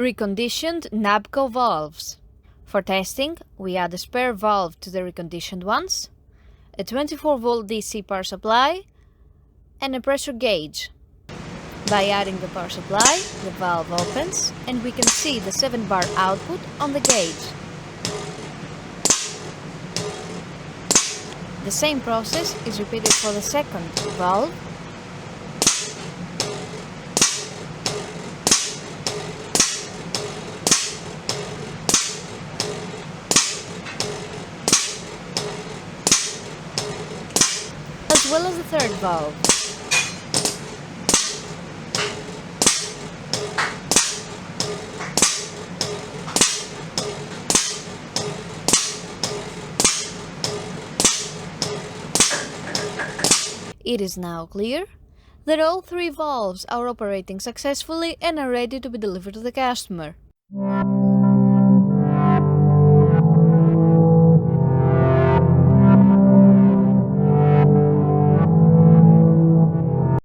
Reconditioned Nabco valves. For testing, we add a spare valve to the reconditioned ones, a 24-volt DC power supply, and a pressure gauge. By adding the power supply, the valve opens and we can see the 7-bar output on the gauge. The same process is repeated for the second valve. As well as the third valve. It is now clear that all three valves are operating successfully and are ready to be delivered to the customer.